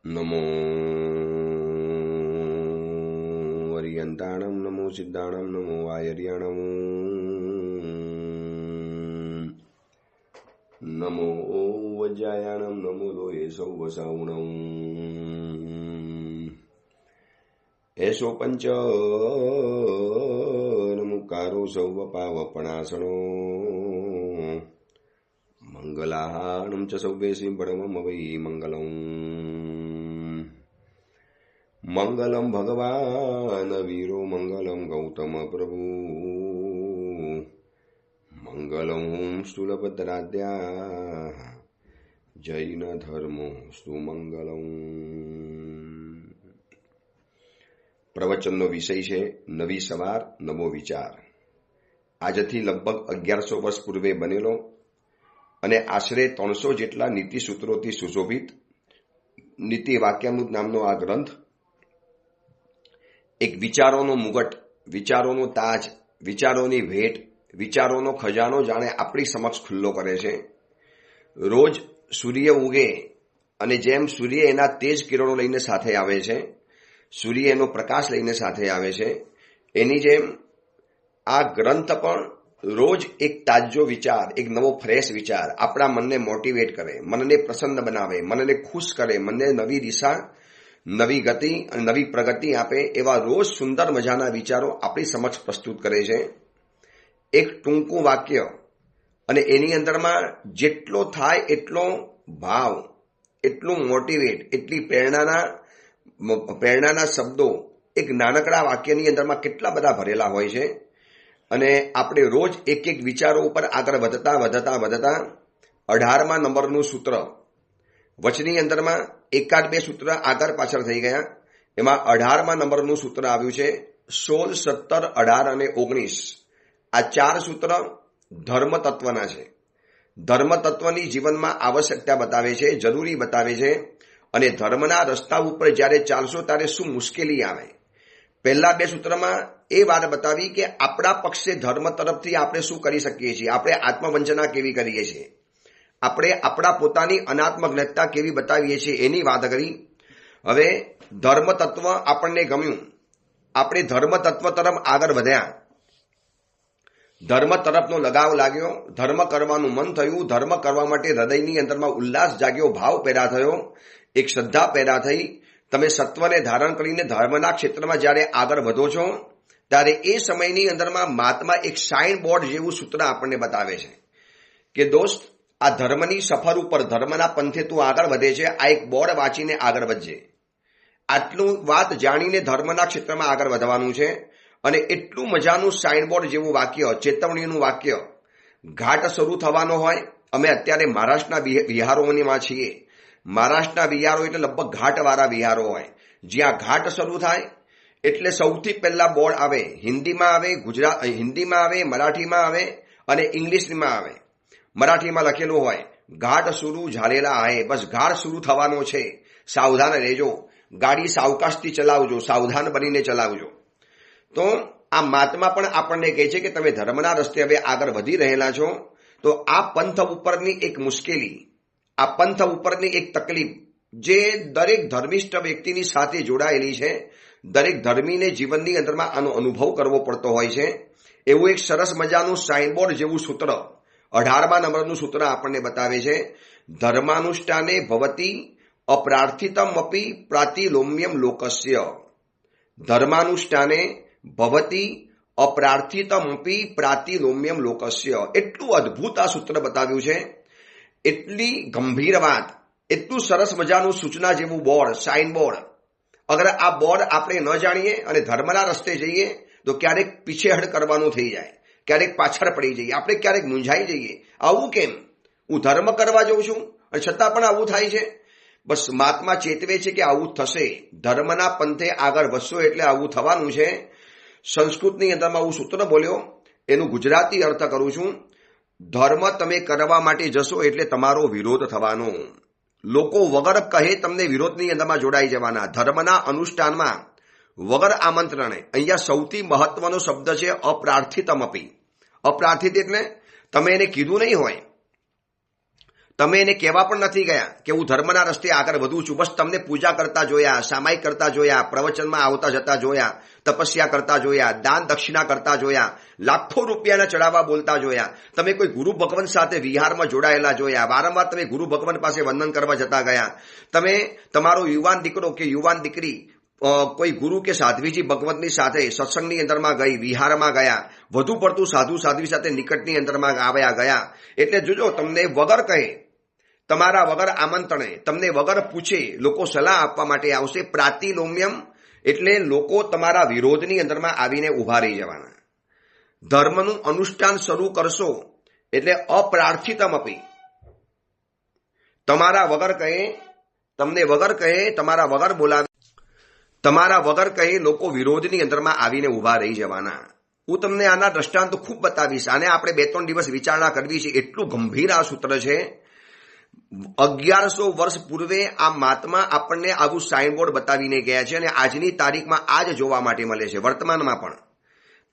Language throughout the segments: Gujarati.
નમો અરિયંતાણમ, નમો સિદ્ધાણમ, નમો આયર્યાણમ, નમો વજ્રાયાણમ, નમો લોહે સૌવસાવણમ, એસો પંચ નમુકારો સૌવ પાવપણાસણો મંગલાહાણમ ચ સૌવેસી પરમમ વૈ મંગલમ. મંગલમ ભગવાન વીરો, મંગલમ ગૌતમ પ્રભુ, મંગલમ સ્થૂલભદ્રાદ્યા જૈન ધર્મો સુમંગલમ. પ્રવચનનો વિષય છે નવી સવાર નવો વિચાર. આજથી લગભગ 1100 વર્ષ પૂર્વે બનેલો અને આશરે 300 જેટલા નીતિ સૂત્રોથી સુશોભિત નીતિ વાક્યામૃત નામનો આ ગ્રંથ એક વિચારોનો મુગટ, વિચારોનો તાજ, વિચારોની ભેટ, વિચારોનો ખજાનો જાણે આપણી સમક્ષ ખુલ્લો કરે છે. રોજ સૂર્ય ઉગે અને જેમ સૂર્ય એના તેજ કિરણો લઈને સાથે આવે છે, સૂર્ય એનો પ્રકાશ લઈને સાથે આવે છે, એની જેમ આ ગ્રંથ પણ રોજ એક તાજો વિચાર, એક નવો ફ્રેશ વિચાર આપણા મનને મોટિવેટ કરે, મનને પ્રસન્ન બનાવે, મનને ખુશ કરે, મનને નવી દિશા, નવી ગતિ અને નવી પ્રગતિ આપે એવા રોજ સુંદર મજાના વિચારો આપણી સમક્ષ પ્રસ્તુત કરે છે. એક ટૂંકું વાક્ય અને એની અંદરમાં જેટલો થાય એટલો ભાવ, એટલું મોટિવેટ, એટલી પ્રેરણાના શબ્દો એક નાનકડા વાક્યની અંદરમાં કેટલા બધા ભરેલા હોય છે. અને આપણે રોજ એક એક વિચારો ઉપર આગળ વધતા 18મા નંબરનું સૂત્ર, વચની અંદરમાં એકાદ બે સૂત્ર આગળ પાછળ થઈ ગયા, એમાં 18મા નંબરનું સૂત્ર આવ્યું છે. 16, 17, 18 અને 19 આ 4 સૂત્ર ધર્મ તત્વના છે. ધર્મ તત્વની જીવનમાં આવશ્યકતા બતાવે છે, જરૂરી બતાવે છે. અને ધર્મના રસ્તા ઉપર જ્યારે ચાલશો ત્યારે શું મુશ્કેલી આવે. પહેલા 2 સૂત્રમાં એ વાત બતાવી કે આપણા પક્ષે ધર્મ તરફથી આપણે શું કરી શકીએ છીએ, આપણે આત્મવંચના કેવી કરીએ છીએ, આપણે આપણા પોતાની અનાત્મજ્ઞતા કેવી બતાવીએ છીએ એની વાત કરી. હવે ધર્મ તત્વ આપણને ગમ્યું, આપણે ધર્મ તત્વ તરફ આગળ વધ્યા, ધર્મ તરફનો લગાવ લાગ્યો, ધર્મ કરવાનું મન થયું, ધર્મ કરવા માટે હૃદયની અંદરમાં ઉલ્લાસ જાગ્યો, ભાવ પેદા થયો, એક શ્રદ્ધા પેદા થઈ. તમે સત્વને ધારણ કરીને ધર્મના ક્ષેત્રમાં જ્યારે આગળ વધો છો ત્યારે એ સમયની અંદરમાં મહાત્મા એક સાઇન બોર્ડ જેવું સૂત્ર આપણને બતાવે છે કે દોસ્ત, આ ધર્મની સફર ઉપર, ધર્મના પંથે તું આગળ વધે છે, આ એક બોર્ડ વાંચીને આગળ વધજે. આટલું વાત જાણીને ધર્મના ક્ષેત્રમાં આગળ વધવાનું છે. અને એટલું મજાનું સાઇનબોર્ડ જેવું વાક્ય, ચેતવણીનું વાક્ય, ઘાટ શરૂ થવાનો હોય. અમે અત્યારે મહારાષ્ટ્રના વિહારોમાં છીએ. મહારાષ્ટ્રના વિહારો એટલે લગભગ ઘાટવાળા વિહારો હોય, જ્યાં ઘાટ શરૂ થાય એટલે સૌથી પહેલા બોર્ડ આવે. હિન્દીમાં આવે, હિન્દીમાં આવે, મરાઠીમાં આવે અને ઇંગ્લિશમાં આવે. મરાઠીમાં લખેલું હોય ઘાટ શરૂ ઝાલેલા આય, બસ ઘાટ શરૂ થવાનો છે, સાવધાન રહેજો, ગાડી સાવકાશથી ચલાવજો, સાવધાન બનીને ચલાવજો. તો આ મહાત્મા પણ આપણને કહે છે કે તમે ધર્મના રસ્તે હવે આગળ વધી રહેલા છો, તો આ પંથ ઉપરની એક મુશ્કેલી, આ પંથ ઉપરની એક તકલીફ જે દરેક ધર્મિષ્ઠ વ્યક્તિની સાથે જોડાયેલી છે, દરેક ધર્મીને જીવનની અંદરમાં આનો અનુભવ કરવો પડતો હોય છે. એવું એક સરસ મજાનું સાઇનબોર્ડ જેવું સૂત્ર 18મા નંબરનું સૂત્ર આપણને બતાવે છે. ધર્માનુષ્ઠાને ભવતી અપ્રાર્થિતમપી પ્રાતિલોમ્યમ લોકસ્ય. ધર્માનુષ્ઠાને ભવતી અપ્રાર્થિતમપી પ્રાતિલોમ્યમ લોકસ્ય. એટલું અદ્ભુત આ સૂત્ર બતાવ્યું છે, એટલી ગંભીર વાત, એટલું સરસ મજાનું સૂચના જેવું બોર્ડ, સાઇન બોર્ડ. અગર આ બોર્ડ આપણે ન જાણીએ અને ધર્મના રસ્તે જઈએ તો ક્યારેક પીછેહટ કરવાનું થઈ જાય, ક્યારેક પાછળ પડી જઈએ, આપણે ક્યારેક મૂંઝાઈ જઈએ. આવું કેમ? હું ધર્મ કરવા જઉં છું અને છતાં પણ આવું થાય છે. બસ મહાત્મા ચેતવે છે કે આવું થશે, ધર્મના પંથે આગળ વધશો એટલે આવું થવાનું છે. સંસ્કૃતની અંદરમાં હું સૂત્ર બોલ્યો, એનું ગુજરાતી અર્થ કરું છું. ધર્મ તમે કરવા માટે જશો એટલે તમારો વિરોધ થવાનો. લોકો વગર કહે તમને વિરોધની અંદરમાં જોડાઈ જવાના. ધર્મના અનુષ્ઠાનમાં વગર આમંત્રણે, અહીંયા સૌથી મહત્વનો શબ્દ છે અપ્રાર્થિતમપી. અપ્રાર્થિત એટલે તમે એને કીધું નહીં હોય, તમે એને કહેવા પણ નથી ગયા કે હું ધર્મના રસ્તે આગળ વધું છું. બસ તમને પૂજા કરતા જોયા, સામાયિક કરતા જોયા, પ્રવચનમાં આવતા જતા જોયા, તપસ્યા કરતા જોયા, દાન દક્ષિણા કરતા જોયા, લાખો રૂપિયાના ચડાવવા બોલતા જોયા. તમે કોઈ ગુરુ ભગવાન સાથે વિહારમાં જોડાયેલા જોયા, વારંવાર તમે ગુરુ ભગવાન પાસે વંદન કરવા જતા ગયા. તમે તમારો યુવાન દીકરો કે યુવાન દીકરી કોઈ ગુરુ કે સાધ્વીજી ભગવતની સાથે સત્સંગની અંદરમાં ગઈ, વિહારમાં ગયા, વધુ પડતું સાધુ સાધ્વી સાથે નિકટની અંદરમાં આવ્યા ગયા. એટલે જોજો, તમને વગર કહે, તમારા વગર આમંત્રણે, તમને વગર પૂછે લોકો સલાહ આપવા માટે આવશે. પ્રાતિલોમ્યમ એટલે લોકો તમારા વિરોધની અંદરમાં આવીને ઉભા રહી જવાના. ધર્મનું અનુષ્ઠાન શરૂ કરશો એટલે અપ્રાર્થિતમ અપી, તમારા વગર કહે, તમને વગર કહે, તમારા વગર બોલાવે, તમારા વગર કહે લોકો વિરોધની અંદરમાં આવીને ઉભા રહી જવાના. હું તમને આના દ્રષ્ટાંતો ખૂબ બતાવીશ. આને આપણે 2-3 દિવસ વિચારણા કરવી છે. એટલું ગંભીર આ સૂત્ર છે. 1100 વર્ષ પૂર્વે આ મહાત્મા આપણને આવું સાઇનબોર્ડ બતાવીને ગયા છે અને આજની તારીખમાં આ જ જોવા માટે મળે છે. વર્તમાનમાં પણ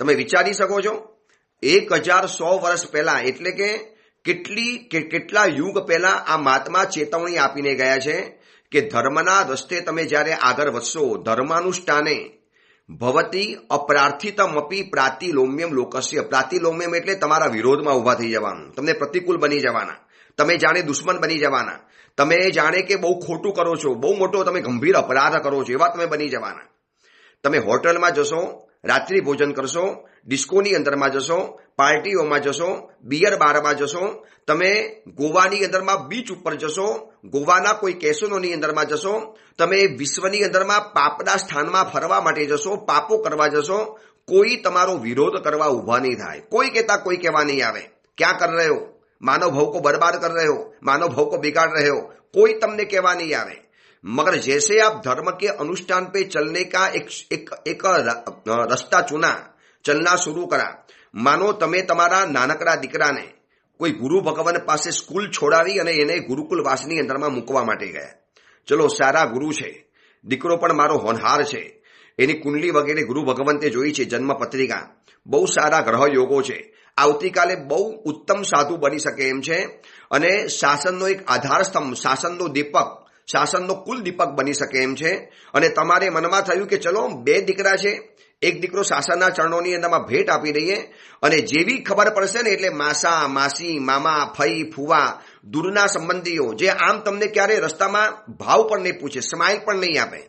તમે વિચારી શકો છો, 1100 વર્ષ પહેલા, એટલે કે કેટલા યુગ પહેલા આ મહાત્મા ચેતવણી આપીને ગયા છે કે ધર્મના રસ્તે તમે જ્યારે આગળ વધશો, ધર્માનુષ્ઠાને ભવતી અપ્રાર્થિતમપી પ્રાતિલોમ્યમ લોકસ્ય. પ્રાતિલોમ્યમ એટલે તમારા વિરોધમાં ઉભા થઈ જવાનું, તમને પ્રતિકૂળ બની જવાના, તમે જાણે દુશ્મન બની જવાના, તમે જાણે કે બહુ ખોટું કરો છો, બહુ મોટો તમે ગંભીર અપરાધ કરો છો, એવા તમે બની જવાના. તમે હોટલમાં જશો, રાત્રિ ભોજન કરશો, ડિસ્કોની અંદરમાં જશો, પાર્ટીઓમાં જશો, બિયર બારમાં જશો, તમે ગોવાની અંદરમાં બીચ ઉપર જશો, ગોવાના કોઈ કેસિનોની અંદરમાં જશો, તમે વિશ્વની અંદરમાં પાપના સ્થાનમાં ફરવા માટે જશો, પાપો કરવા જશો, કોઈ તમારો વિરોધ કરવા ઉભા નહીં થાય. કોઈ કહેતા કોઈ કહેવા નહીં આવે, ક્યાં કર રહે હો, मानव भाव को बर्बाद कर रहे हो, मानव भाव को बिगाड़ रहे हो, कोई तमने कहवा नहीं आवे. मगर जैसे आप धर्म के अनुष्ठान पे चलने का एक रस्ता चुना, चलना शुरू करा, मानो तमे तमारा नानकड़ा दीकराने કોઈ ગુરુ ભગવાન પાસે સ્કૂલ છોડાવી અને એને ગુરુકુલ વાસની અંદરમાં મૂકવા માટે ગયા. ચલો, સારા ગુરુ છે, દીકરો પણ મારો હોનહાર છે, એની કુંડલી વગેરે ગુરુ ભગવંતે જોઈ છે, જન્મ પત્રિકા, બહુ સારા ગ્રહ યોગો છે, આવતીકાલે બહુ ઉત્તમ સાધુ બની શકે એમ છે અને શાસનનો એક આધાર સ્તંભ, શાસનનો દીપક, શાસનનો કુલ દીપક બની શકે એમ છે. અને તમારે મનમાં થયું કે ચલો 2 દીકરા છે, એક દીકરો શાસનના ચરણોની અંદરમાં ભેટ આપી દઈએ અને જેવી ખબર પડશે ને એટલે માસા, માસી, મામા, ફઈ, ફુવા, દૂરના સંબંધીઓ જે આમ તમને ક્યારે રસ્તામાં ભાવ પણ નહીં પૂછે, સ્માઇલ પણ નહીં આપે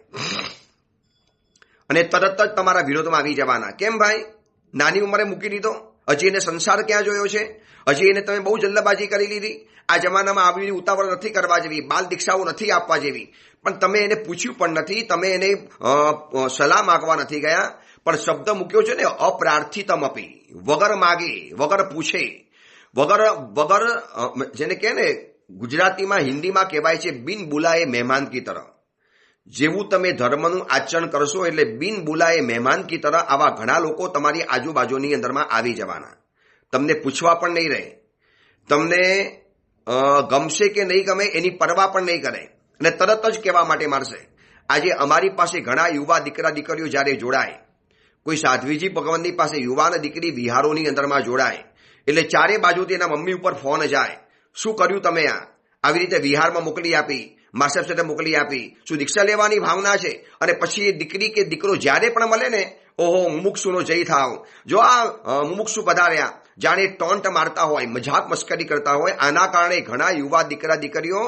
અને તરત જ તમારા વિરોધમાં આવી જવાના. કેમ ભાઈ, નાની ઉંમરે મૂકી દીધો, હજી એને સંસાર ક્યાં જોયો છે, હજી એને તમે બહુ જલ્દબાજી કરી લીધી, આ જમાનામાં આવી ઉતાવળ નથી કરવા જેવી, બાલ દીક્ષાઓ નથી આપવા જેવી, પણ તમે એને પૂછ્યું પણ નથી, તમે એને સલાહ માંગવા નથી ગયા, પણ શબ્દ મૂક્યો છે ને અપ્રાર્થિતમ અપી, વગર માગે, વગર પૂછે, વગર જેને કહે ને ગુજરાતીમાં હિન્દીમાં કહેવાય છે બિન બુલાએ મહેમાન કી તરહ. જેવું તમે ધર્મનું આચરણ કરશો એટલે બિન બુલાએ મહેમાન કી તરહ આવા ઘણા લોકો તમારી આજુબાજુની અંદરમાં આવી જવાના. તમને પૂછવા પણ નહીં રહે, તમને ગમશે કે નહીં ગમે એની પરવા પણ નહીં કરે અને તરત જ કહેવા માટે મારશે. આજે અમારી પાસે ઘણા યુવા દીકરા દીકરીઓ જ્યારે જોડાય, કોઈ સાધ્વીજી ભગવાનની પાસે યુવાન દીકરી વિહારોની અંદરમાં જોડાય એટલે ચારે બાજુથી એના મમ્મી ઉપર ફોન જાય, શું કર્યું તમે, આવી રીતે વિહારમાં મોકલી આપી, માસેફ સાથે મોકલી આપી, શું દીક્ષા લેવાની ભાવના છે? અને પછી એ દીકરી કે દીકરો જ્યારે પણ મળે ને, ઓહો મુમુક્ષુનો જય થાવ, જો આ મુમુક્ષુ પધાર્યા, જાણે ટોન્ટ મારતા હોય, મજાક મસ્કરી કરતા હોય. આના કારણે ઘણા યુવા દીકરા દીકરીઓ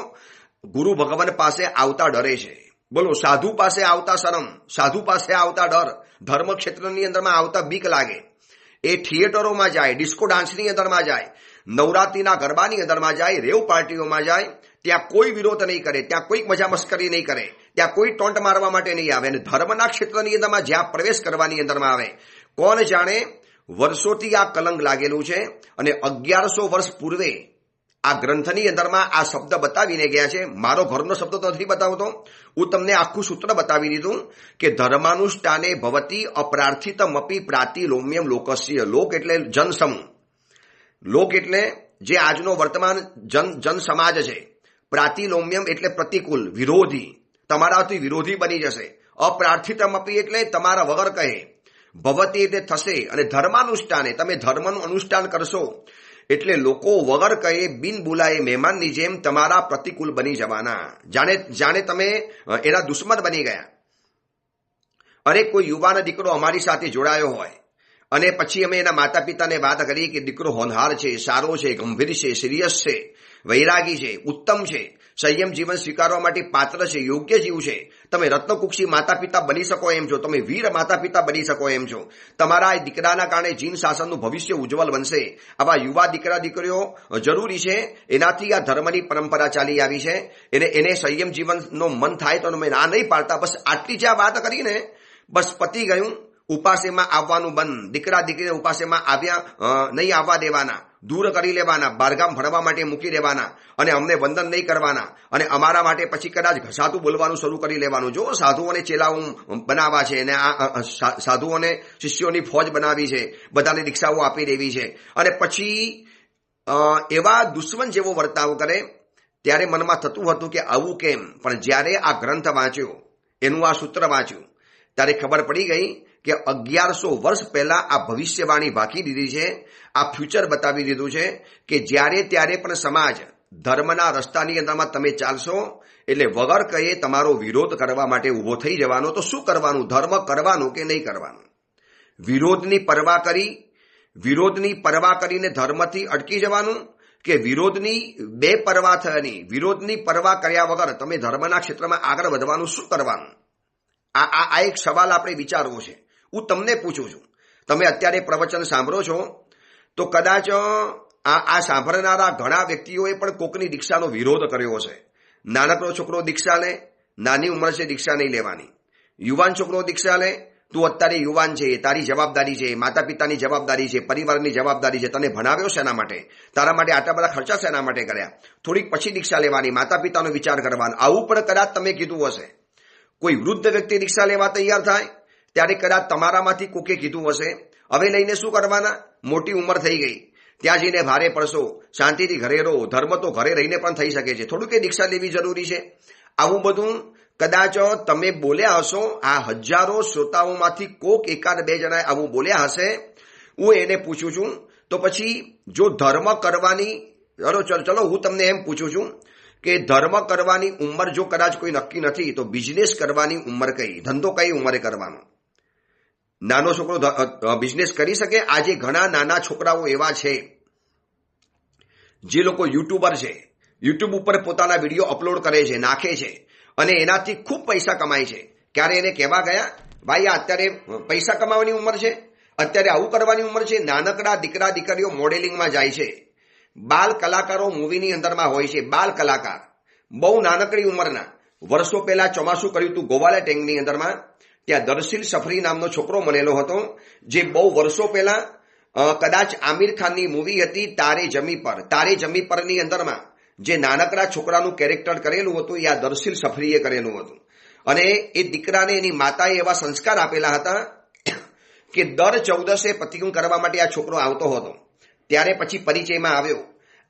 ગુરુ ભગવાન પાસે આવતા ડરે છે. બોલો, સાધુ પાસે આવતા શરમ, સાધુ પાસે આવતા ડર, ધર્મ ક્ષેત્રની અંદરમાં આવતા બીક લાગે. એ થિયેટરોમાં જાય, ડિસ્કો ડાન્સની અંદરમાં જાય, નવરાત્રીના ગરબાની અંદરમાં જાય, રેવ પાર્ટીઓમાં જાય, ત્યાં કોઈ વિરોધ નહીં કરે, ત્યાં કોઈ મજા મસ્કરી નહીં કરે, ત્યાં કોઈ ટોન્ટ મારવા માટે નહીં આવે. અને ધર્મના ક્ષેત્રની અંદરમાં જ્યાં પ્રવેશ કરવાની અંદરમાં આવે, કોણ જાણે વર્ષોથી આ કલંક લાગેલું છે. અને 1100 વર્ષ પૂર્વે આ ગ્રંથની અંદરમાં આ શબ્દ બતાવીને ગયા છે. મારો ઘરનો શબ્દ તો નથી બતાવતો, હું તમને આખું સૂત્ર બતાવી દીધું કે ધર્માનુષ્ઠાને ભવતી અપ્રાર્થિતમપી પ્રાતિલોમ્યમ લોકસ્ય. લોક એટલે જનસમૂહ, લોક એટલે જે આજનો વર્તમાન જન સમાજ છે. પ્રાતિલોમ્યમ એટલે પ્રતિકૂળ, વિરોધી, તમારાથી વિરોધી બની જશે. અપ્રાર્થિતમપી એટલે તમારા વગર કહે, ભવતી એટલે થશે. અને ધર્માનુષ્ઠાને તમે ધર્મનું અનુષ્ઠાન કરશો એટલે લોકો વગર કહે બિન બોલાએ મહેમાનની જેમ તમારા પ્રતિકૂળ બની જવાના, જાણે તમે એના દુશ્મન બની ગયા. અરે કોઈ યુવાન દીકરો અમારી સાથે જોડાયો હોય અને પછી અમે એના માતા પિતાને વાત કરી કે દીકરો હોનહાર છે, સારો છે, ગંભીર છે, સિરિયસ છે, વૈરાગી છે, ઉત્તમ છે, સંયમ જીવન સ્વીકારવા માટે પાત્ર છે, યોગ્ય જીવ છે, તમે રત્નકુક્ષી માતા પિતા બની શકો એમ છો, તમે વીર માતા પિતા બની શકો એમ છો, તમારા દીકરાના કારણે જીન શાસનનું ભવિષ્ય ઉજ્જવલ બનશે. આવા યુવા દીકરા દીકરીઓ જરૂરી છે. એનાથી આ ધર્મની પરંપરા ચાલી આવી છે. એને સંયમ જીવનનો મન થાય તો અમે ના નહીં પાડતા. બસ આટલી જે વાત કરીને બસ પતી ગયું. ઉપાસેમાં આવવાનું બંધ. દીકરા દીકરીને ઉપાસેમાં આવ્યા નહીં આવવા દેવાના, દૂર કરી લેવાના, બહારગામ ભણવા માટે મૂકી દેવાના અને અમને વંદન નહીં કરવાના અને અમારા માટે પછી કદાચ ઘસાતું બોલવાનું શરૂ કરી લેવાનું. જો સાધુઓને ચેલાઓ બનાવવા છે અને આ સાધુઓને શિષ્યોની ફોજ બનાવી છે, બધાને દીક્ષાઓ આપી દેવી છે અને પછી એવા દુશ્મન જેવો વર્તાવ કરે. ત્યારે મનમાં થતું હતું કે આવું કેમ, પણ જ્યારે આ ગ્રંથ વાંચ્યો, એનું આ સૂત્ર વાંચ્યું, ત્યારે ખબર પડી ગઈ કે 1100 વર્ષ પહેલા આ ભવિષ્યવાણી ભાકી દીધી છે. આ ફ્યુચર બતાવી દીધું છે કે જ્યારે ત્યારે પણ સમાજ ધર્મના રસ્તાની અંદરમાં તમે ચાલશો એટલે વગર કહે તમારો વિરોધ કરવા માટે ઊભો થઈ જવાનો. તો શું કરવાનું? ધર્મ કરવાનું કે નહીં કરવાનું? વિરોધની પરવા કરીને ધર્મથી અટકી જવાનું કે વિરોધની બેપરવા થવાની, વિરોધની પરવા કર્યા વગર તમે ધર્મના ક્ષેત્રમાં આગળ વધવાનું શું કરવાનું? આ એક સવાલ આપણે વિચારવો છે. હું તમને પૂછું છું. તમે અત્યારે પ્રવચન સાંભળો છો તો કદાચ આ સાંભળનારા ઘણા વ્યક્તિઓએ પણ કોકની દીક્ષાનો વિરોધ કર્યો હશે. નાનકડો છોકરો દીક્ષા લે, નાની ઉંમર છે, દીક્ષા નહીં લેવાની. યુવાન છોકરો દીક્ષા લે, તું અત્યારે યુવાન છે, તારી જવાબદારી છે, માતા પિતાની જવાબદારી છે, પરિવારની જવાબદારી છે, તને ભણાવ્યો શેના માટે, તારા માટે આટલા બધા ખર્ચા શેના માટે કર્યા, થોડીક પછી દીક્ષા લેવાની, માતા પિતાનો વિચાર કરવાનો. આવું પણ કદાચ તમે કીધું હશે. કોઈ વૃદ્ધ વ્યક્તિ દીક્ષા લેવા તૈયાર થાય ત્યારે કદાચ તમારામાંથી કોકે કીધું હશે, હવે લઈને શું કરવાના, મોટી ઉંમર થઈ ગઈ, ત્યાં જઈને ભારે પડશો, શાંતિથી ઘરે રહો, ધર્મ તો ઘરે રહીને પણ થઈ શકે છે, થોડું કે દીક્ષા લેવી જરૂરી છે. આવું બધું કદાચ તમે બોલ્યા હશો. આ હજારો શ્રોતાઓમાંથી કોક એકાદ બે જણાએ આવું બોલ્યા હશે. હું એને પૂછું છું તો પછી જો ધર્મ કરવાની, ચલો હું તમને એમ પૂછું છું કે ધર્મ કરવાની ઉંમર જો કદાચ કોઈ નક્કી નથી તો બિઝનેસ કરવાની ઉંમર કઈ, ધંધો કઈ ઉંમરે કરવાનો? નાનો છોકરો બિઝનેસ કરી શકે? આજે ઘણા નાના છોકરાઓ એવા છે જે લોકો યુટ્યુબર છે, યુટ્યુબ ઉપર પોતાના વિડીયો અપલોડ કરે છે, નાખે છે અને એનાથી ખૂબ પૈસા કમાય છે. ક્યારે એને કહેવા ગયા, ભાઈ આ અત્યારે પૈસા કમાવાની ઉંમર છે, અત્યારે આવું કરવાની ઉંમર છે? નાનકડા દીકરા દીકરીઓ મોડેલિંગમાં જાય છે, બાલ કલાકારો મૂવીની અંદરમાં હોય છે. બાલ કલાકાર બહુ નાનકડી ઉંમરના. વર્ષો પહેલા ચોમાસું કર્યું હતું ગોવાલા ટેંગની અંદરમાં. ત્યાં દરસીલ સફરી નામનો છોકરો મળેલો હતો જે બહુ વર્ષો પહેલા કદાચ આમિર ખાનની મૂવી હતી તારે જમી પર. તારે જમી પરની અંદરમાં જે નાનકડા છોકરાનું કેરેક્ટર કરેલું હતું એ આ દરસીલ સફરીએ કરેલું હતું. અને એ દીકરાને એની માતાએ એવા સંસ્કાર આપેલા હતા કે દર 14 પતિકું કરવા માટે આ છોકરો આવતો હતો. ત્યારે પછી પરિચયમાં આવ્યો.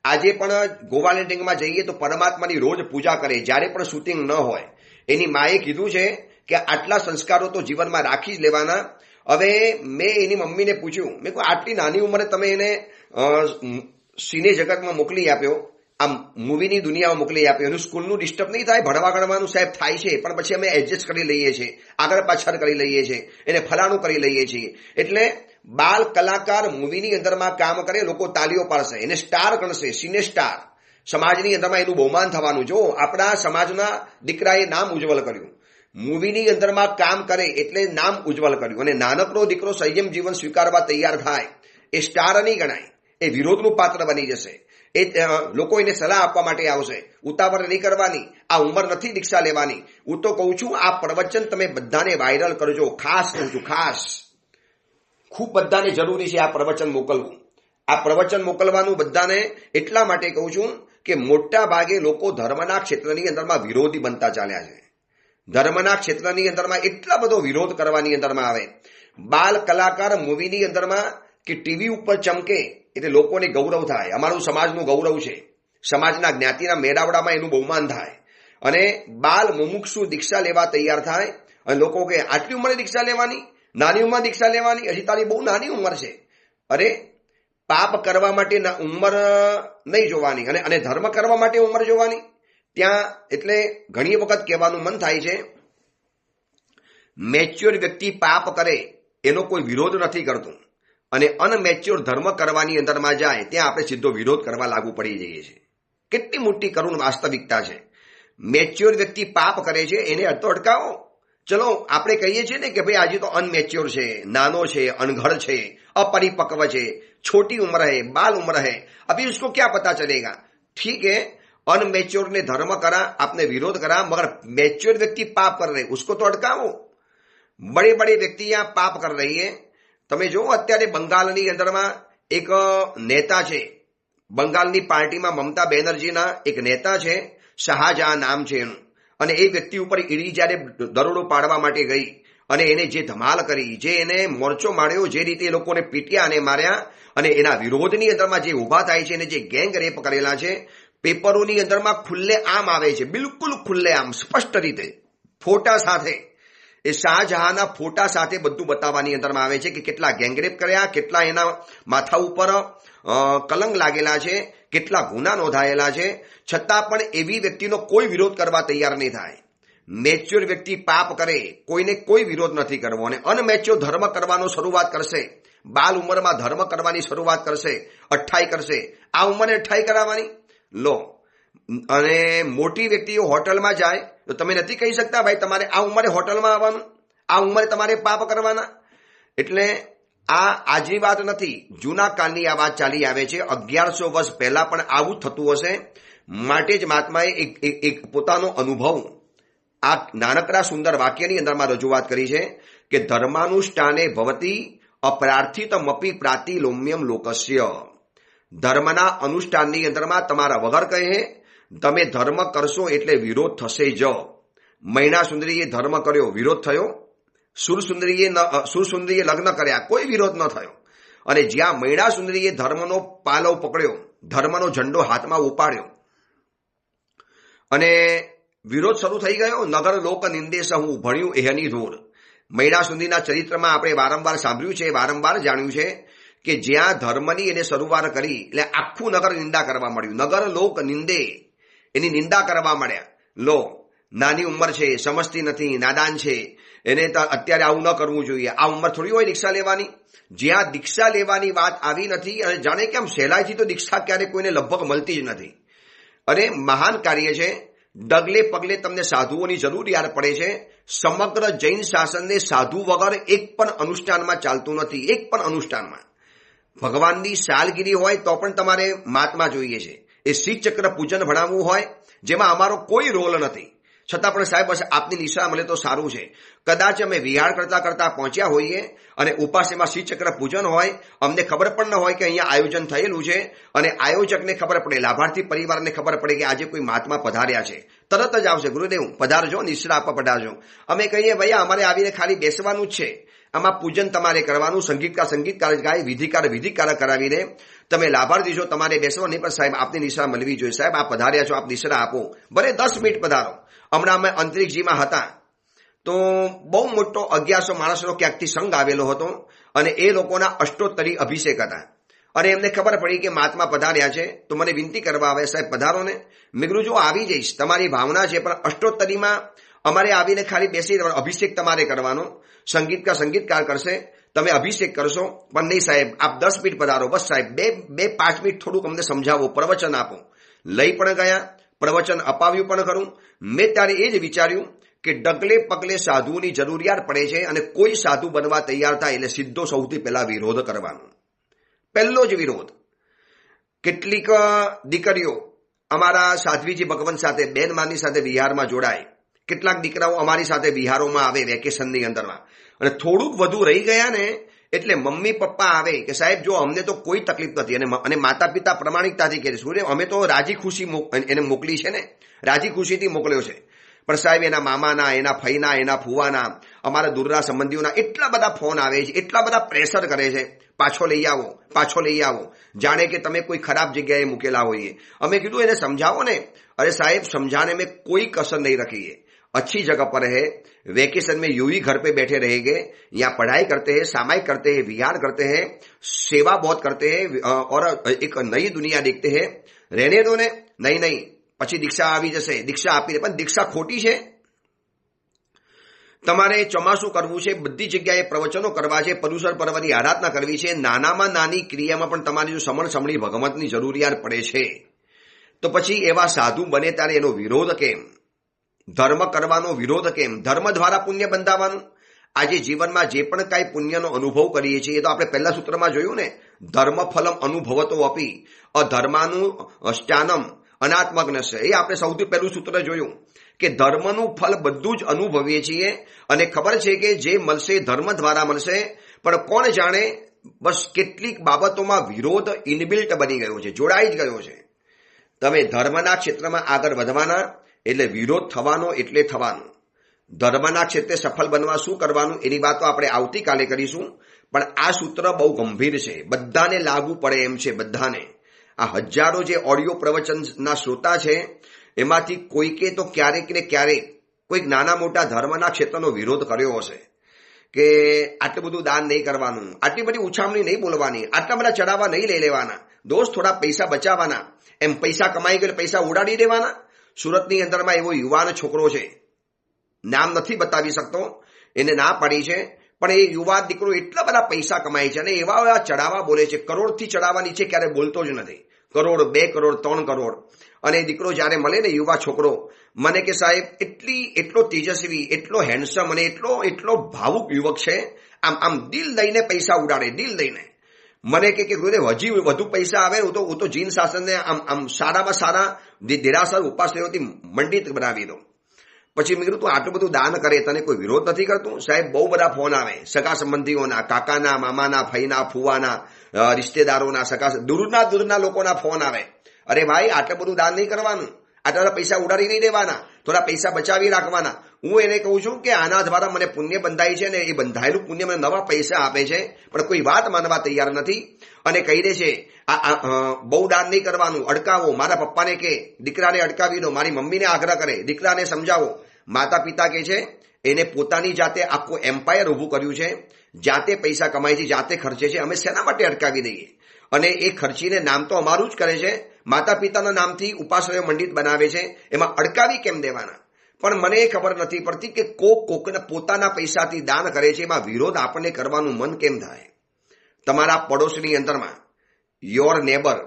આજે પણ ગોવાલેન્ડિંગમાં જઈએ તો પરમાત્માની રોજ પૂજા કરે, જ્યારે પણ શૂટિંગ ન હોય. એની માએ કીધું છે કે આટલા સંસ્કારો તો જીવનમાં રાખી જ લેવાના. હવે મેં એની મમ્મીને પૂછ્યું, મેં કહ્યું આટલી નાની ઉંમરે તમે એને સિને જગતમાં મોકલી આપ્યો, આ મૂવીની દુનિયામાં મોકલી આપ્યો, એનું સ્કૂલનું ડિસ્ટર્બ નહીં થાય? ભણવા ગણવાનું સાહેબ થાય છે પણ પછી અમે એડજસ્ટ કરી લઈએ છીએ, આગળ પાછળ કરી લઈએ છીએ, એને ફલાણું કરી લઈએ છીએ. એટલે બાલ કલાકાર મૂવીની અંદરમાં કામ કરે, લોકો તાલીઓ પાડશે, એને સ્ટાર ગણશે, સિને સ્ટાર. સમાજની અંદરમાં એનું બહુમાન થવાનું. જો આપણા સમાજના દીકરાએ નામ ઉજ્જવલ કર્યું, મૂવીની અંદરમાં કામ કરે એટલે નામ ઉજ્જવલ કર્યું. અને નાનકડો દીકરો સંયમ જીવન સ્વીકારવા તૈયાર થાય એ સ્ટાર નહીં ગણાય, એ વિરોધનું પાત્ર બની જશે. એ લોકો એને સલાહ આપવા માટે આવશે. ઉતાવળ નહીં કરવાની, આ ઉંમર નથી દીક્ષા લેવાની. હું તો કહું છું આ પ્રવચન તમે બધાને વાયરલ કરજો. ખાસ કહું છું, ખાસ ખૂબ બધાને જરૂરી છે આ પ્રવચન મોકલવું. આ પ્રવચન મોકલવાનું બધાને એટલા માટે કહું છું કે મોટા ભાગે લોકો ધર્મના ક્ષેત્રની અંદરમાં વિરોધી બનતા ચાલ્યા છે. ધર્મના ક્ષેત્રની અંદરમાં એટલા બધો વિરોધ કરવાની અંદરમાં આવે. બાલ કલાકાર મૂવીની અંદરમાં કે ટીવી ઉપર ચમકે એટલે લોકોને ગૌરવ થાય, અમારું સમાજનું ગૌરવ છે, સમાજના જ્ઞાતિના મેળાવડામાં એનું બહુમાન થાય. અને બાલ મુમુક્ષુ દીક્ષા લેવા તૈયાર થાય અને લોકો કે આટલી ઉંમરે દીક્ષા લેવાની, નાની ઉંમર દીક્ષા લેવાની, હજી તારી બહુ નાની ઉંમર છે. અરે પાપ કરવા માટે ઉંમર નહીં જોવાની અને ધર્મ કરવા માટે ઉંમર જોવાની. ત્યાં એટલે ઘણી વખત કહેવાનું મન થાય છે, મેચ્યોર વ્યક્તિ પાપ કરે એનો કોઈ વિરોધ નથી કરતું અને અનમેચ્યોર ધર્મ કરવાની અંદરમાં જાય ત્યાં આપણે સીધો વિરોધ કરવા લાગુ પડી જઈએ છીએ. કેટલી મોટી કરુણ વાસ્તવિકતા છે. મેચ્યોર વ્યક્તિ પાપ કરે છે એને તો અટકાવો. ચલો આપણે કહીએ છીએ ને કે ભાઈ આજે તો અનમેચ્યોર છે, નાનો છે, અનઘड़ છે, अपरिपक्व છે, छोटी उम्र है, बाल उम्र है, अभी उसको क्या पता चलेगा. ठीक है, अनमेच्योर ने धर्म करा, आपने विरोध करा, मगर मैच्योर व्यक्ति पाप कर रहे उसको तो अटकाવો. बड़े बड़े व्यक्ति यहाँ पाप कर रही है. તમે જો અત્યારે બંગાળની અંદરમાં એક નેતા છે, બંગાળની પાર્ટીમાં મમતા બેનર્જીના એક નેતા છે, શાહજહાં નામ છે એનું, અને એ વ્યક્તિ ઉપર ઈડી જ્યારે દરોડો પાડવા માટે ગઈ અને એને જે ધમાલ કરી, જે એને મોરચો માર્યો, જે રીતે લોકોને પીટ્યા અને માર્યા, અને એના વિરોધની અંદરમાં જે ઊભા થાય છે અને જે ગેંગ રેપ કરેલા છે, પેપરોની અંદરમાં ખુલ્લે આમ આવે છે, બિલકુલ ખુલ્લે આમ સ્પષ્ટ રીતે ફોટા સાથે, એ શાહજહાંના ફોટા સાથે બધું બતાવવાની અંદરમાં આવે છે કે કેટલા ગેંગરેપ કર્યા, કેટલા એના માથા ઉપર કલંક લાગેલા છે, કેટલા ગુના નોંધાયેલા છે, છતાં પણ એવી વ્યક્તિનો કોઈ વિરોધ કરવા તૈયાર નહીં થાય. મેચ્યોર વ્યક્તિ પાપ કરે કોઈને કોઈ વિરોધ નથી કરવો, અને અનમેચ્યોર ધર્મ કરવાનો શરૂઆત કરશે, બાલ ઉંમરમાં ધર્મ કરવાની શરૂઆત કરશે, 28 કરશે. આ ઉંમરે 28 કરાવવાની લો. અને મોટી વ્યક્તિઓ હોટલમાં જાય તો તમે નથી કહી શકતા ભાઈ તમારે આ ઉંમરે હોટલમાં આવવાનું, આ ઉંમરે તમારે પાપ કરવાના. એટલે આ આજની વાત નથી, જૂના કાળની આ વાત ચાલી આવે છે. 1100 વર્ષ પહેલા પણ આવું થતું હશે. માટે જ મહાત્માએ એક પોતાનો અનુભવ આ નાનકડા સુંદર વાક્યની અંદરમાં રજૂઆત કરી છે કે ધર્માનુષ્ઠાને ભવતી અપ્રાર્થિતમપી પ્રાતિલોમ્યમ લોકસ્ય. ધર્મના અનુષ્ઠાનની અંદરમાં તમારા વગર કહે તમે ધર્મ કરશો એટલે વિરોધ થશે જ. મૈણા સુંદરીએ ધર્મ કર્યો, વિરોધ થયો. સુરસુંદરીએ લગ્ન કર્યા, કોઈ વિરોધ ન થયો. અને જ્યાં મૈણા સુંદરીએ ધર્મનો પાલવ પકડ્યો, ધર્મનો ઝંડો હાથમાં ઉપાડ્યો અને વિરોધ શરૂ થઈ ગયો. નગર લોક નિંદેશ હું ભણ્યું એહની ધૂર. મૈણા સુંદરીના ચરિત્રમાં આપણે વારંવાર સાંભળ્યું છે, વારંવાર જાણ્યું છે કે જ્યાં ધર્મની એને શરૂઆત કરી એટલે આખું નગર નિંદા કરવા મળ્યું. નગર લોક નિંદે, એની નિંદા કરવા મળ્યા. લો, નાની ઉંમર છે, સમજતી નથી, નાદાન છે, એને અત્યારે આવું ન કરવું જોઈએ. આ ઉંમર થોડી હોય દીક્ષા લેવાની. જ્યાં દીક્ષા લેવાની વાત આવી નથી, અને જાણે કેમ સહેલાઈથી તો દીક્ષા ક્યારે કોઈને લગભગ મળતી જ નથી. અને મહાન કાર્ય છે. ડગલે પગલે તમને સાધુઓની જરૂરિયાત પડે છે. સમગ્ર જૈન શાસનને સાધુ વગર એક પણ અનુષ્ઠાનમાં ચાલતું નથી, એક પણ અનુષ્ઠાનમાં. ભગવાનની સાલગીરી હોય તો પણ તમારે મહાત્મા જોઈએ છે. એ શ્રી ચક્ર પૂજન ભણાવવું હોય જેમાં અમારો કોઈ રોલ નથી, છતાં પણ સાહેબ બસ આપની નિશા મળે તો સારું છે. કદાચ અમે વિહાર કરતા કરતા પહોંચ્યા હોઈએ અને ઉપાસમાં શ્રી ચક્ર પૂજન હોય, અમને ખબર પણ ન હોય કે અહીંયા આયોજન થયેલું છે, અને આયોજકને ખબર પડે, લાભાર્થી પરિવારને ખબર પડે કે આજે કોઈ મહાત્મા પધાર્યા છે, તરત જ આવશે, ગુરુદેવ પધારજો, નિશ્રા આપવા પધારજો. અમે કહીએ ભાઈ અમારે આવીને ખાલી બેસવાનું જ છે, આમાં પૂજન તમારે કરવાનું, સંગીતકાર ગાય, વિધિકાર કરાવીને તમે લાભાર્થી છો, તમારે બેસવા નહીં, પણ સાહેબ આપની નિશ્રા મળવી જોઈએ. સાહેબ આપ પધાર્યા છો, આપ નિશ્રા આપો, ભલે 10 મિનિટ પધારો. હમણાં અમે અંતરિક્ષજીમાં હતા તો બહુ મોટો 1100 માણસનો ક્યાંકથી સંઘ આવેલો હતો, અને એ લોકોના અષ્ટોત્તરી અભિષેક હતા. અને એમને ખબર પડી કે મહાત્મા પધાર્યા છે, તો મને વિનંતી કરવા આવે, સાહેબ પધારો ને. મેં કીધું જો આવી જઈશ, તમારી ભાવના છે, પણ અષ્ટોત્તરીમાં અમારે આવીને ખાલી બેસી અભિષેક તમારે કરવાનો, સંગીતકાર કરશે, તમે અભિષેક કરશો, પણ નહીં સાહેબ આપ 10 મિનિટ પધારો, બસ સાહેબ 5 મિનિટ થોડુંક અમને સમજાવો, પ્રવચન આપો. લઈ પણ ગયા, પ્રવચન અપાવ્યું પણ ખરું. મેં ત્યારે એ જ વિચાર્યું કે ડગલે પગલે સાધુની જરૂરિયાત પડે છે, અને કોઈ સાધુ બનવા તૈયાર થાય એટલે સીધો સૌથી પહેલા વિરોધ કરવાનો. પહેલો જ વિરોધ. કેટલીક દીકરીઓ અમારા સાધ્વીજી ભગવાન સાથે, બેનમાની સાથે વિહારમાં જોડાય. કેટલાક દીકરાઓ અમારી સાથે વિહારોમાં આવે વેકેશનની અંદરમાં, અને થોડુંક વધુ રહી ગયા ને એટલે મમ્મી પપ્પા આવે કે સાહેબ જો અમને તો કોઈ તકલીફ નથી, અને માતા પિતા પ્રમાણિકતાથી કહે છે અમે તો રાજી ખુશી એને મોકલી છે ને, રાજી ખુશીથી મોકલ્યો છે. પણ સાહેબ એના મામાના, એના ફઈના, એના ફુવાના, અમારા દૂરના સંબંધીઓના એટલા બધા ફોન આવે છે, એટલા બધા પ્રેશર કરે છે, પાછો લઈ આવો, જાણે કે તમે કોઈ ખરાબ જગ્યાએ મૂકેલા હોઈએ. અમે કીધું એને સમજાવો ને. અરે સાહેબ સમજાને મેં કોઈ કસર નહીં રાખીએ. अच्छी जगह पर है, वेकेशन में यूं ही घर पे बैठे रहेंगे, यहाँ पढ़ाई करते हैं, सामायिक करते हैं, विहार करते हैं, सेवा बहुत करते हैं और एक नई दुनिया देखते हैं, रहने दो ने, નહીં નહીં પછી દીક્ષા આવી જશે, દીક્ષા આપી દે, પણ દીક્ષા ખોટી છે. તમારે ચોમાસું કરવું છે, બધી જગ્યાએ પ્રવચનો કરવા છે, પર્યુષણ પર્વની આરાધના કરવી છે, નાનામાં નાની ક્રિયામાં પણ તમારી જો સમણ સમણી ભગવંતની જરૂરિયાત પડે છે, તો પછી એવા સાધુ બને ત્યારે એનો વિરોધ કેમ? ધર્મ કરવાનો વિરોધ કેમ? ધર્મ દ્વારા પુણ્ય બંધાવાનું. આજે જીવનમાં જે પણ કાંઈ પુણ્યનો અનુભવ કરીએ છીએ, એ તો આપણે પહેલા સૂત્રમાં જોયું ને, ધર્મ ફલમ અનુભવતો અપી અધર્માનું સ્થાનમ અનાત્મજ્ઞસ્ય. એ આપણે સૌથી પહેલું સૂત્ર જોયું કે ધર્મનું ફલ બધું જ અનુભવીએ છીએ અને ખબર છે કે જે મળશે ધર્મ દ્વારા મળશે, પણ કોણ જાણે બસ કેટલીક બાબતોમાં વિરોધ ઇનબિલ્ટ બની ગયો છે, જોડાઈ જ ગયો છે. તમે ધર્મના ક્ષેત્રમાં આગળ વધવાના એટલે વિરોધ થવાનો એટલે થવાનું. ધર્મના ક્ષેત્રે સફળ બનવા શું કરવાનું એની વાતો આપણે આવતીકાલે કરીશું, પણ આ સૂત્ર બહુ ગંભીર છે, બધાને લાગુ પડે એમ છે, બધાને. આ હજારો જે ઓડિયો પ્રવચનના શ્રોતા છે એમાંથી કોઈકે તો ક્યારેક ને ક્યારેક કોઈક નાના મોટા ધર્મના ક્ષેત્રનો વિરોધ કર્યો હશે કે આટલું બધું દાન નહીં કરવાનું, આટલી બધી ઉછામણી નહીં બોલવાની, આટલા બધા ચડાવવા નહીં લઈ લેવાના, દોસ્ત થોડા પૈસા બચાવવાના, એમ પૈસા કમાઈ ગયેલા પૈસા ઉડાડી દેવાના. સુરતની અંદરમાં એવો યુવાન છોકરો છે, નામ નથી બતાવી શકતો, એને ના પાડી છે, પણ એ યુવા દીકરો એટલા બધા પૈસા કમાય છે અને એવા ચડાવવા બોલે છે, કરોડથી ચડાવવા નીચે ક્યારે બોલતો જ નથી, કરોડ 2 કરોડ 3 કરોડ. અને દીકરો જ્યારે મળે ને યુવા છોકરો, મને કે સાહેબ એટલો તેજસ્વી, એટલો હેન્ડસમ અને એટલો ભાવુક યુવક છે, આમ દિલ લઈને પૈસા ઉડાડે, દિલ લઈને. મને કે હજી વધુ પૈસા આવે હું તો જીન શાસનને આમ સારામાં સારા દેરાસર ઉપાશ્રયોથી મંડિત બનાવી દઉં. પછી મેં કીધું તું આટલું બધું દાન કરે, તને કોઈ વિરોધ નથી કરતું? સાહેબ બહુ બધા ફોન આવે, સગા સંબંધીઓના, કાકાના, મામાના, ફઈના, ફુવાના, રિશ્તેદારોના, દૂરના લોકોના ફોન આવે. અરે ભાઈ આટલું બધું દાન નહીં કરવાનું, આટલા પૈસા ઉડાડી નહીં દેવાના, થોડા પૈસા બચાવી રાખવાના. હું એને કહું છું કે આના દ્વારા મને પુણ્ય બંધાય છે ને એ બંધાયેલું પુણ્ય મને નવા પૈસા આપે છે, પણ કોઈ વાત માનવા તૈયાર નથી અને કહી દે છે બહુ દાન નહીં કરવાનું, અડકાવો. મારા પપ્પાને કે દીકરાને અડકાવી દો, મારી મમ્મીને આગ્રહ કરે, દીકરાને સમજાવો. માતા પિતા કે છે એને પોતાની જાતે આખું એમ્પાયર ઊભું કર્યું છે, જાતે પૈસા કમાય છે, જાતે ખર્ચે છે, અમે શેના માટે અટકાવી દઈએ? અને એ ખર્ચીને નામ તો અમારું જ કરે છે, માતા પિતાના નામથી ઉપાશ્રય મંડિત બનાવે છે, એમાં અટકાવી કેમ દેવાના? પણ મને એ ખબર નથી પડતી કે કોકને પોતાના પૈસાથી દાન કરે છે, એમાં વિરોધ આપણને કરવાનું મન કેમ થાય? તમારા પડોશની અંદરમાં યોર નેબર,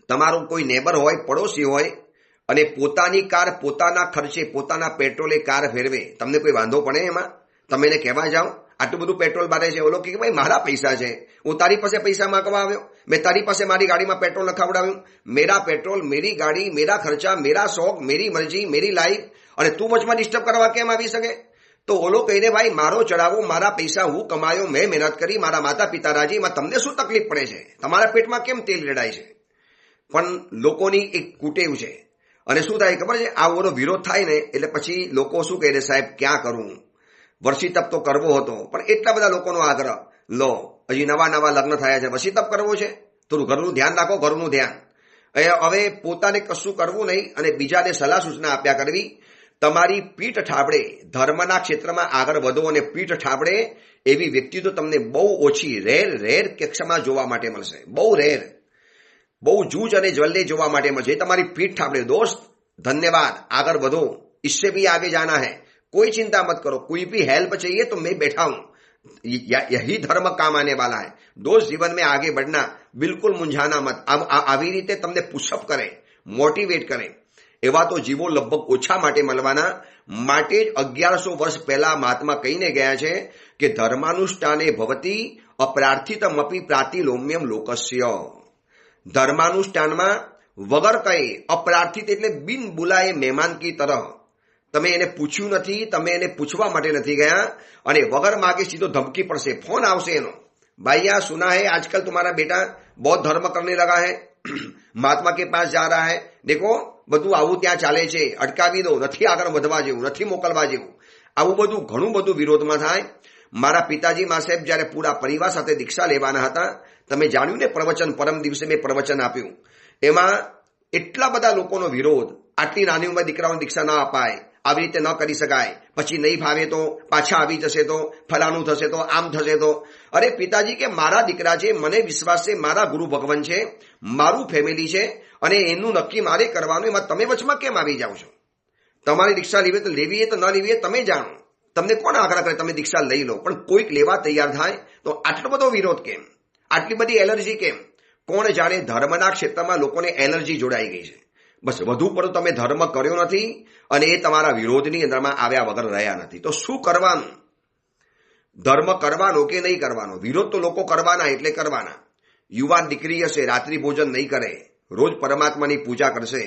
તમારું કોઈ નેબર હોય, પડોશી હોય અને પોતાની કાર પોતાના ખર્ચે પોતાના પેટ્રોલે કાર ફેરવે, તમને કોઈ વાંધો પડે એમાં? તમે એને કહેવા જાઓ આટલું બધું પેટ્રોલ બારે છે, ઓલો કે ભાઈ મારા પૈસા છે, હું તારી પાસે પૈસા માંગવા આવ્યો, મેં તારી પાસે મારી ગાડીમાં પેટ્રોલ નખાવડાવ્યું, મેરા પેટ્રોલ, મેરી ગાડી, મેરા ખર્ચા, મેરા શોખ, મેરી મરજી, મેરી લાઈફ, અને તું વચમાં ડિસ્ટર્બ કરવા કેમ આવી શકે? તો ઓલો કહીને ભાઈ મારો ચડાવો, મારા પૈસા હું કમાયો, મેં મહેનત કરી, મારા માતા પિતા રાજી, એમાં તમને શું તકલીફ પડે છે? તમારા પેટમાં કેમ તેલ રેડાય છે? પણ લોકોની એક કુટેવ છે. અને શું થાય ખબર છે? આ ઓનો વિરોધ થાય ને એટલે પછી લોકો શું કહે, સાહેબ ક્યાં કરું, વર્ષી તપ તો કરવો હતો, પણ એટલા બધા લોકોનો આગ્રહ, લો હજી નવા લગ્ન થયા છે, વર્ષી તપ કરવો છે, થોડું ઘરનું ધ્યાન રાખો, ઘરનું ધ્યાન. હવે પોતાને કશું કરવું નહીં અને બીજાને સલાહ સૂચના આપ્યા કરવી. તમારી પીઠ ઠાબડે, ધર્મના ક્ષેત્રમાં આગળ વધો અને પીઠ ઠાબડે એવી વ્યક્તિ તો તમને બહુ ઓછી, રેર કક્ષામાં જોવા માટે મળશે, બહુ રેર, બહુ જૂજ અને જલ્દી જોવા માટે મળશે. તમારી પીઠ ઠાબડે. દોસ્ત धन्यवाद, आगे बढ़ो, इससे भी आगे जाना है, कोई चिंता मत करो, कोई भी हेल्प चाहिए तो मैं बैठा हूं, यही धर्म काम आने वाला है. दोस्त जीवन में आगे बढ़ना, बिल्कुल मुंझाना मत. આવી રીતે તમને પુશઅપ કરે, મોટિવેટ કરે એવા તો જીવો લગભગ ઓછા માટે મળવાના. માટે જ 1100 વર્ષ પહેલા મહાત્મા કહીને ગયા છે કે ધર્માનુષ્ઠાને ભવતી અપ્રાર્થિતમપી પ્રાતિલોમ્યમ લોકસ્ય. ધર્માનુષ્ઠાનમાં વગર કહે, અપ્રાર્થિત એટલે બિન બોલાએ મહેમાન કી તરહ. તમે એને પૂછ્યું નથી, તમે એને પૂછવા માટે નથી ગયા અને વગર માગે સીધો ધમકી પડશે, ફોન આવશે એનો, भाई यहाँ सुना है आजकल तुम्हारा बेटा बहुत धर्म करने लगा है, महात्मा के पास जा रहा है, देखो બધું આવું ત્યાં ચાલે છે, અટકાવી દો, નથી આગળ વધવા જેવું, નથી મોકલવા જેવું. આવું બધું ઘણું બધું વિરોધમાં થાય. મારા પિતાજી મા સાહેબ જયારે પૂરા પરિવાર સાથે દીક્ષા લેવાના હતા, તમે જાણ્યું ને પ્રવચન, પરમ દિવસે મેં પ્રવચન આપ્યું, એમાં એટલા બધા લોકોનો વિરોધ, આટલી નાની ઉંમરે દીકરાઓને દીક્ષા ના અપાય, આવી રીતે ન કરી શકાય, પછી નહીં ફાવે તો પાછા આવી જશે તો ફલાણું થશે તો આમ થશે તો. અરે પિતાજી કે મારા દીકરા છે, મને વિશ્વાસ છે, મારા ગુરુ ભગવાન છે, મારું ફેમિલી છે અને એનું નક્કી મારે કરવાનું, એમાં તમે વચમાં કેમ આવી જાઓ છો? તમારી દીક્ષા લેવી તો લેવી, તો ન લેવી તમે જાણો. તમને કોણ આગ્રહ કરે તમે દીક્ષા લઈ લો? પણ કોઈક લેવા તૈયાર થાય તો આટલો બધો વિરોધ કેમ? આટલી બધી એલર્જી કેમ? કોણ જાણે ધર્મના ક્ષેત્રમાં લોકોને એલર્જી જોડાઈ ગઈ છે. બસ વધુ પડતો તમે ધર્મ કર્યો નથી અને એ તમારા વિરોધની અંદરમાં આવ્યા વગર રહ્યા નથી. તો શું કરવાનું? ધર્મ કરવાનો કે નહીં કરવાનો? વિરોધ તો લોકો કરવાના એટલે કરવાના. યુવાન દીકરી હશે, રાત્રિ ભોજન નહીં કરે, રોજ પરમાત્માની પૂજા કરશે.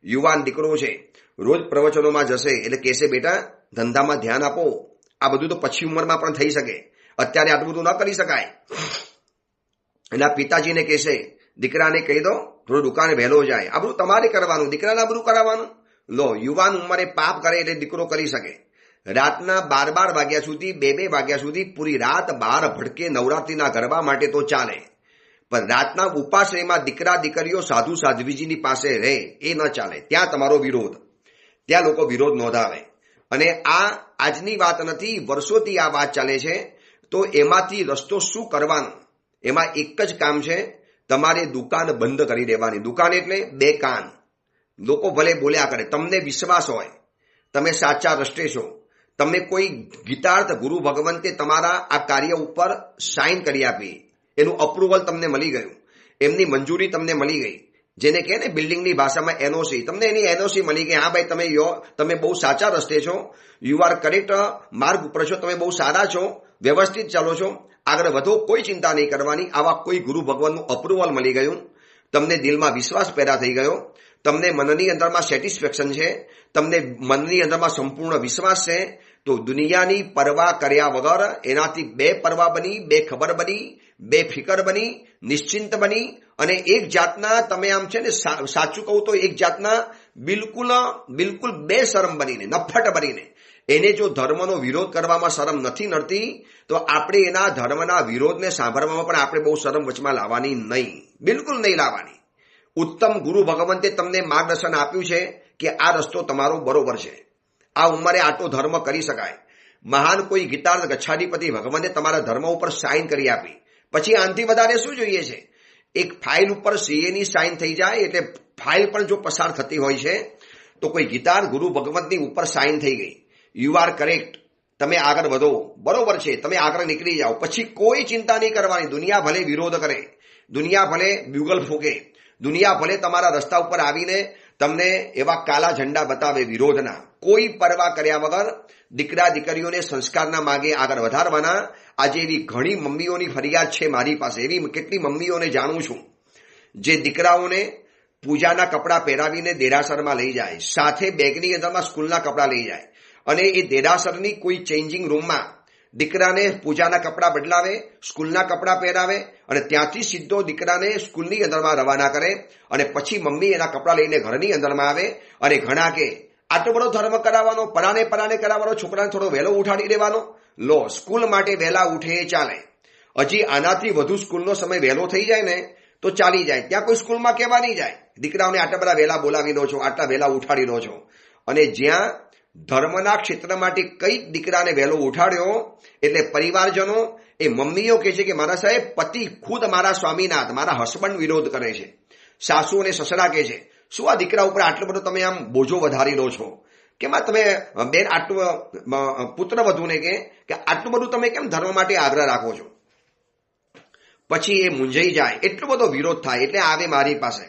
યુવાન દીકરો છે, રોજ પ્રવચનોમાં જશે એટલે કહેશે બેટા ધંધામાં ધ્યાન આપો. આ બધું તો પછી ઉંમરમાં પણ થઈ શકે, અત્યારે આટલું બધું ન કરી શકાય. એના પિતાજીને કહેશે દીકરાને કહી દો થોડું દુકાને વહેલો જાય. આ બધું તમારે કરવાનું, દીકરાને આ બધું કરાવવાનું. લો, યુવાન ઉંમરે પાપ કરે એટલે દીકરો કરી શકે. રાતના 12 વાગ્યા સુધી, 2 વાગ્યા સુધી પૂરી રાત બહાર ભટકે નવરાત્રીના ગરબા માટે તો ચાલે, પણ રાતના ઉપાશ્રયમાં દીકરા દીકરીઓ સાધુ સાધ્વીજીની પાસે રહે એ ન ચાલે. ત્યાં તમારો વિરોધ, ત્યાં લોકો વિરોધ નોંધાવે. અને આ આજની વાત નથી, વર્ષોથી આ વાત ચાલે છે. તો એમાંથી રસ્તો શું કરવાનો? એમાં એક જ કામ છે, તમારે દુકાન બંધ કરી દેવાની. દુકાન એટલે 2 કાન. લોકો ભલે બોલ્યા કરે, તમને વિશ્વાસ હોય તમે સાચા રસ્તે છો, તમને કોઈ ગીતાર્થ ગુરુ ભગવંતે તમારા આ કાર્ય ઉપર સાઇન કરી આપી, એનું અપ્રુવલ તમને મળી ગયું, એમની મંજૂરી તમને મળી ગઈ, જેને કહે ને બિલ્ડિંગની ભાષામાં એનઓસી, તમને એની એનઓસી મળી ગઈ. હા ભાઈ તમે બહુ સાચા રસ્તે છો, યુ આર કરેક્ટ માર્ગ ઉપર છો, તમે બહુ સારા છો, વ્યવસ્થિત ચાલો છો, આગળ વધો, કોઈ ચિંતા નહીં કરવાની. આવા કોઈ ગુરુ ભગવાનનું અપ્રુવલ મળી ગયું, તમને દિલમાં વિશ્વાસ પેદા થઈ ગયો, તમને મનની અંદરમાં સેટિસ્ફેક્શન છે, તમને મનની અંદરમાં સંપૂર્ણ વિશ્વાસ છે, તો દુનિયાની પરવા કર્યા વગર એનાથી 2 પરવા બની, 2 ખબર બની, 2 ફિકર બની, નિશ્ચિંત બની અને એક જાતના તમે આમ છે ને સાચું કહું તો એક જાતના બિલકુલ બેશરમ બનીને, નફ્ફટ બનીને. એને જો ધર્મનો વિરોધ કરવામાં શરમ નથી નડતી તો આપણે એના ધર્મના વિરોધને સાંભળવામાં પણ આપણે બહુ શરમ વચમાં લાવવાની નહીં, બિલકુલ નહીં લાવવાની. ઉત્તમ ગુરુ ભગવંતે તમને માર્ગદર્શન આપ્યું છે કે આ રસ્તો તમારો બરોબર છે, આ ઉંમરે આટલો ધર્મ કરી શકાય. મહાન કોઈ ગીતાર્થ ગચ્છાધિપતિ ભગવાને તમારા ધર્મ ઉપર સાઇન કરી આપી, પછી આનાથી વધારે શું જોઈએ છે? એક ફાઇલ ઉપર સીએની સાઇન થઈ જાય એટલે ફાઇલ પણ જો પસાર થતી હોય છે તો કોઈ ગીતાર્થ ગુરુ ભગવંતની ઉપર સાઇન થઈ ગઈ, યુ આર કરેક્ટ, તમે આગળ વધો, બરોબર છે, તમે આગળ નીકળી જાઓ, પછી કોઈ ચિંતા નહીં કરવાની. દુનિયા ભલે વિરોધ કરે, દુનિયા ભલે બ્યુગલ ફૂંકે, દુનિયા ભલે તમારા રસ્તા ઉપર આવીને તમને એવા કાલા ઝંડા બતાવે વિરોધના, કોઈ પરવા કર્યા વગર દીકરા દીકરીઓને સંસ્કારના માગે આગળ વધારવાના. આજે એવી ઘણી મમ્મીઓની ફરિયાદ છે મારી પાસે, એવી કેટલી મમ્મીઓને જાણું છું જે દીકરાઓને પૂજાના કપડાં પહેરાવીને દેરાસરમાં લઈ જાય, સાથે બેગની અંદરમાં સ્કૂલના કપડાં લઈ જાય અને એ દેરાસરની કોઈ ચેન્જિંગ રૂમમાં દીકરાને પૂજાના કપડાં બદલાવે, સ્કૂલના કપડાં પહેરાવે અને ત્યાંથી સીધો દીકરાને સ્કૂલની અંદરમાં રવાના કરે અને પછી મમ્મી એના કપડાં લઈને ઘરની અંદરમાં આવે અને ઘણા કે આટલો બધો ધર્મ કરાવવાનો, પરાને કરાવવાનો, છોકરાને થોડો વહેલો ઉઠાડી દેવાનો. લો, સ્કૂલ માટે વહેલા ઉઠે એ ચાલે, હજી આનાથી વધુ સ્કૂલનો સમય વહેલો થઈ જાય ને તો ચાલી જાય. ત્યાં કોઈ સ્કૂલમાં કહેવા નહીં જાય દીકરાઓને આટલા બધા વહેલા બોલાવી લો છો, આટલા વહેલા ઉઠાડી લો છો. અને જ્યાં ધર્મના ક્ષેત્ર માટે કઈ દીકરાને વહેલો ઉઠાડ્યો એટલે પરિવારજનો એ મમ્મીઓ કહે છે કે મારા સાહેબ પતિ ખુદ મારા સ્વામીનાથ, મારા હસબન્ડ વિરોધ કરે છે. સાસુ અને સસરા કહે છે શું આ દીકરા ઉપર આટલો બધો તમે આમ બોજો વધારી લો છો, કેમ તમે બેન આટલું પુત્ર વધુને કે આટલું બધું તમે કેમ ધર્મ માટે આગ્રહ રાખો છો? પછી એ મૂંઝાઈ જાય, એટલો બધો વિરોધ થાય એટલે આવે મારી પાસે,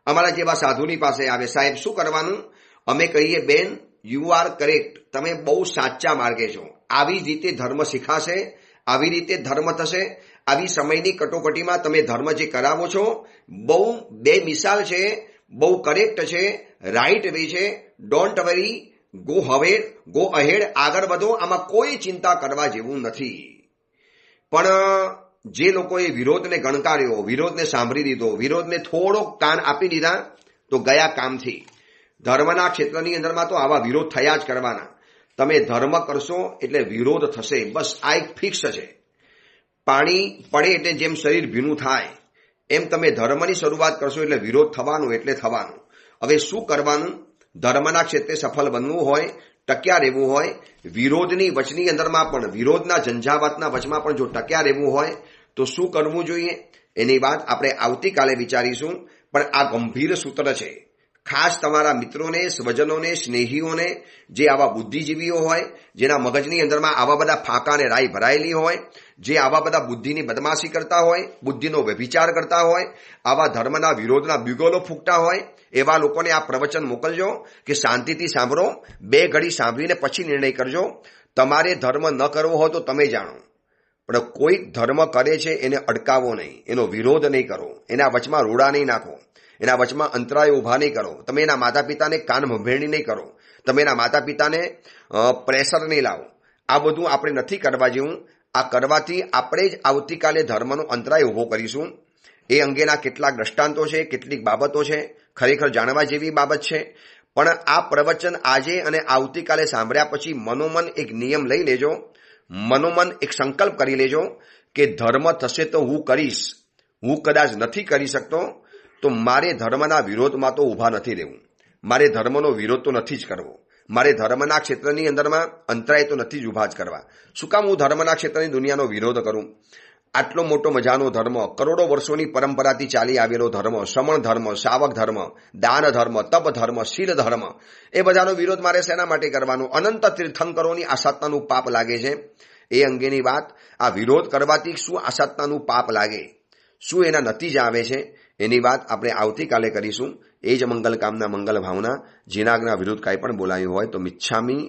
અમારા જેવા સાધુની પાસે આવે. સાહેબ શું કરવાનું? અમે કહીએ બેન યુ આર કરેક્ટ, તમે બહુ સાચા માર્ગે છો, આવી જ રીતે ધર્મ શીખાશે, આવી રીતે ધર્મ થશે. આવી સમયની કટોકટીમાં તમે ધર્મ જે કરાવો છો બહુ બેમિસાલ છે, બહુ કરેક્ટ છે, રાઈટ વે છે. ડોન્ટ વરી, ગો અહેડ, આગળ વધો, આમાં કોઈ ચિંતા કરવા જેવું નથી. પણ જે લોકોએ વિરોધને ગણકાર્યો, વિરોધને સાંભળી દીધો, વિરોધને થોડો કાન આપી દીધા તો ગયા કામથી. ધર્મના ક્ષેત્રની અંદરમાં તો આવા વિરોધ થયા જ કરવાના. તમે ધર્મ કરશો એટલે વિરોધ થશે, બસ આ એક ફિક્સ છે. પાણી પડે એટલે જેમ શરીર ભીનું થાય એમ તમે ધર્મની શરૂઆત કરશો એટલે વિરોધ થવાનું એટલે થવાનું. હવે શું કરવાનું? ધર્મના ક્ષેત્રે સફળ બનવું હોય ટક્યા રહેવું હોય, વિરોધની વચની અંદરમાં પણ, વિરોધના ઝંઝાવાતના વચમાં પણ જો ટક્યા રહેવું હોય તો શું કરવું જોઈએ એની વાત આપણે આવતીકાલે વિચારીશું. પણ આ ગંભીર સૂત્ર છે. ખાસ તમારા મિત્રોને, સ્વજનોને, સ્નેહીઓને, જે આવા બુદ્ધિજીવીઓ હોય, જેના મગજની અંદરમાં આવા બધા ફાંકા અને રાઈ ભરાયેલી હોય, જે આવા બધા બુદ્ધિની બદમાશી કરતા હોય, બુદ્ધિનો વ્યભિચાર કરતા હોય, આવા ધર્મના વિરોધના બ્યુગોલો ફૂંકતા હોય, એવા લોકોને આ પ્રવચન મોકલજો કે શાંતિથી સાંભળો, 2 ઘડી સાંભળીને પછી નિર્ણય કરજો. તમારે ધર્મ ન કરવો હોય તો તમે જાણો, પણ કોઈ ધર્મ કરે છે એને અટકાવો નહીં, એનો વિરોધ નહીં કરો, એના વચમાં રોડા નહીં નાખો, એના વચમાં અંતરાયો ઊભા નહીં કરો, તમે એના માતા પિતાને કાન ભંભેરણી નહીં કરો, તમે એના માતા પિતાને પ્રેશર નહીં લાવો. આ બધું આપણે નથી કરવા જેવું. આ કરવાથી આપણે જ આવતીકાલે ધર્મનો અંતરાય ઊભો કરીશું. એ અંગેના કેટલાક દ્રષ્ટાંતો છે, કેટલીક બાબતો છે, ખરેખર જાણવા જેવી બાબત છે. પણ આ પ્રવચન આજે અને આવતીકાલે સાંભળ્યા પછી મનોમન એક નિયમ લઈ લેજો, મનોમન એક સંકલ્પ કરી લેજો કે ધર્મ થશે તો હું કરીશ, હું કદાચ નથી કરી શકતો તો મારે ધર્મના વિરોધમાં તો ઊભા નથી રહેવું, મારે ધર્મનો વિરોધ તો નથી જ કરવો, મારે ધર્મના ક્ષેત્રની અંદરમાં અંતરાય તો નથી જ ઊભા જ કરવા. શું કામ હું ધર્મના ક્ષેત્રની દુનિયાનો વિરોધ કરું? આટલો મોટો મજાનો ધર્મ, કરોડો વર્ષોની પરંપરાથી ચાલી આવેલો ધર્મ, શ્રમણ ધર્મ, શાવક ધર્મ, દાન ધર્મ, તપ ધર્મ, શીલ ધર્મ, એ બધાનો વિરોધ મારે શેના માટે કરવાનો? અનંત તીર્થંકરોની આસાત્તાનું પાપ લાગે છે. એ અંગેની વાત, આ વિરોધ કરવાથી શું આસાત્તાનું પાપ લાગે, શું એના નતીજા આવે છે, એની વાત આપણે આવતીકાલે કરીશું. એ જ મંગલ કામના, મંગલ ભાવના. જીનાગના વિરુદ્ધ કાંઈ પણ બોલાયું હોય તો મિચ્છામી